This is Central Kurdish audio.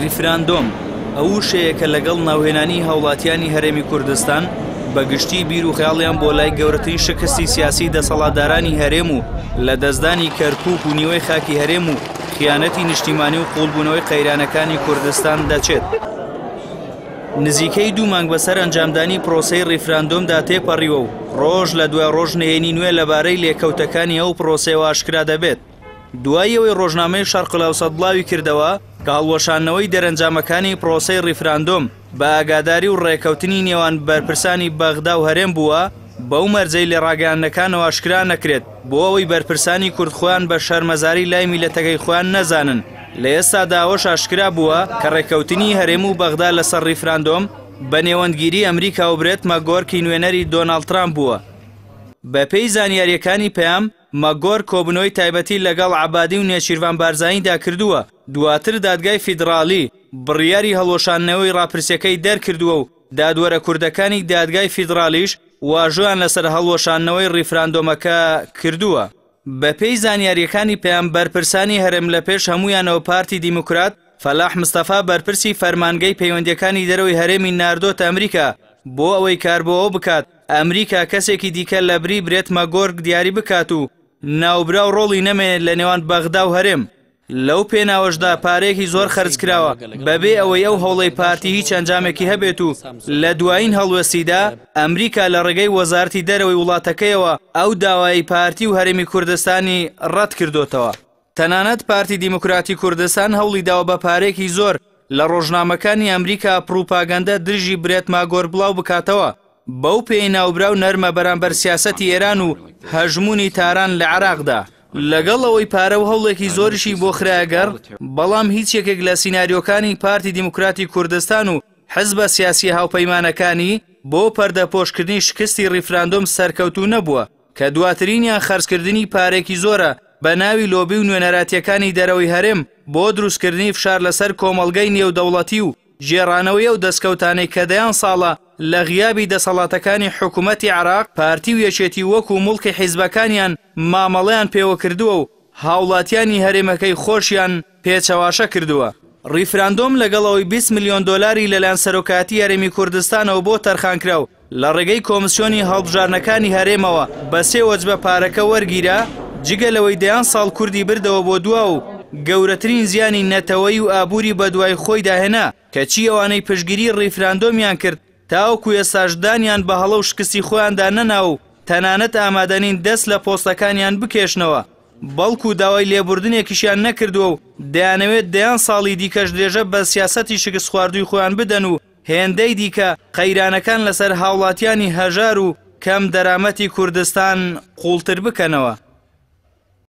ریفراندۆم ئەو شەیە کە لەگەڵ ناوهێنانی هاوڵاتیانی هەرێمی کوردستان بەگشتی بیر و خەیاڵیان بۆ لای گەورەترین شکستی سیاسی دەسەڵاتدارانی هەرێم و لە دەستدانی کەرکووک و نیوەی خاکی هەرێم و خیانەتی نیشتیمانی و قوڵبوونەوەی قەیرانەکانی کوردستان دەچێت. نزیکەی 2 مانگ بەسەر ئەنجامدانی پرۆسەی ریفراندۆمدا تێپەڕیوە و ڕۆژ لە دوای ڕۆژ نهێنی نوێ لەبارەی لێکەوتەکانی ئەو پرۆسەیەوە ئاشکرا دەبێت. دوایەوەی ڕۆژنامەی شەرق الأوسەط بڵاوی کردەوە کە هەڵوەشانەوەی دەرەنجامەکانی پرۆسەی ریفراندۆم بە ئاگاداری و ڕێکەوتنی نێوان بەرپرسانی بەغدا و هەرێم بووە، بەو مەرجەی لە ڕاگەیاندنەکانەوە ئاشکرا نەکرێت بۆ ئەوەی بەرپرسانی کوردخۆیان بە شەرمەزاری لای میلەتەکەی خۆیان نەزانن. لە ئێستادا ئەوەش ئاشکرا بووە کە ڕێکەوتنی هەرێم و بەغدا لەسەر ریفراندۆم بە نێوەندگیری ئەمریکا و برێت مەگۆرکی نوێنەری دۆناڵد ترامپ بووە. بەپێی زانیاریەکانی پێیام مەگۆر کۆبنەوەی تایبەتی لەگەڵ عەبادی و نێچیروان بارزانیدا کردووە. دواتر دادگای فیدرالی بڕیاری هەڵۆشانەوەی ڕاپرسیەکەی دەرکردووە و دادوەرە کوردەکانی دادگای فیدرالیش واژۆیان لەسەر هەڵۆشانەوەی ریفراندۆمەکە کردووە. بەپێی زانیاریەکانی پێیان بەرپرسانی هەرێم لە پێش هەمویانەوە پارتی دیموکرات فەلاح مستەفا بەرپرسی فەرمانگەی پەیوەندیەکانی دەرەوەی هەرێمی ناردۆتە ئەمریکا بۆ ئەوەی کار بۆ ئەو بکات ئەمریکا کەسێکی دیکە لە بری برێت مەگۆرگ دیاری بکات و ناوبرا و ڕۆڵی نەمێنێت لە نێوان بەغدا و هەرێم. لەو پێناوەشدا پارێکی زۆر خەرج کراوە بەبێ ئەوەی ئەو هەوڵەی پارتی هیچ ئەنجامێکی هەبێت و لە دوایین هەڵوەستیدا ئەمریکا لە ڕێگەی وەزارەتی دەرەوەی وڵاتەکەیەوە ئەو داوای پارتی و هەرێمی کوردستانی ڕەت کردوتەوە. تەنانەت پارتی دیموکراتی کوردستان هەوڵی داوە بە پارێکی زۆر لە ڕۆژنامەکانی ئەمریکا پروپاگەندە درژی برێت ماگۆر بڵاو بکاتەوە بەو پێی ناوبرا و نەرمە بەرامبەر سیاسەتی ئێران و هەژمونی تاران لە عێراقدا. لەگەڵ ئەوەی پارە و هەوڵێکی زۆریشی بۆ خراگەر، بەڵام هیچ یەکێک لە سیناریۆکانی پارتی دیموکراتی کوردستان و حزبە سیاسی هاوپەیمانەکانی بۆ پەردەپۆشکردنی شکستی ریفراندۆم سەرکەوتوو نەبووە کە دواترینیان خەرجکردنی پارێکی زۆرە بە ناوی لۆبی و نوێنەراتیەکانی دەرەوەی هەرێم بۆ دروستکردنی فشار لەسەر کۆمەڵگەی نێودەوڵەتی و جێڕانەوەی ئەو دەستکەوتانەی کە دەیان ساڵە لە غیابی دەسەڵاتەکانی حکوومەتی عێراق پارتی و یەکێتی وەکو موڵکی حیزبەکانیان مامەڵەیان پێوە کردووە و هاوڵاتیانی هەرێمەکەی خۆشیان پێچەواشە کردووە. ریفراندۆم لەگەڵەوەی 20 ملیۆن دۆلاری لەلایەن سەرۆکاتی هەرێمی کوردستانەوە بۆ تەرخانکرا و لە ڕێگەی کۆمسیۆنی هەڵبژارنەکانی هەرێمەوە بە 3 وەجبە پارەکە وەرگیرە، جگەلەوەی دەیان ساڵ کوردی بردەوە بۆ دوا و گەورەترین زیانی نەتەوەی و ئابووری بەدوای خۆی داهێنا کەچی ئەوانەی پشگیری ریفراندۆمیان کرد تاوەکو ئێساشدانیان بە هەڵە و شکستی خۆیاندا نەنا و تەنانەت ئامادەنین دەست لە پۆستەکانیان بکێشنەوە، بەڵکو داوای لێبوردنێکیشیان نەکردووە و دەیانەوێت دەیان ساڵی دیکەش درێژە بە سیاسەتی شکست خواردووی خۆیان بدەن و هێندەی دیکە قەیرانەکان لەسەر هاوڵاتیانی هەژار و کەم دەرامەتی کوردستان قوڵتر بکەنەوە.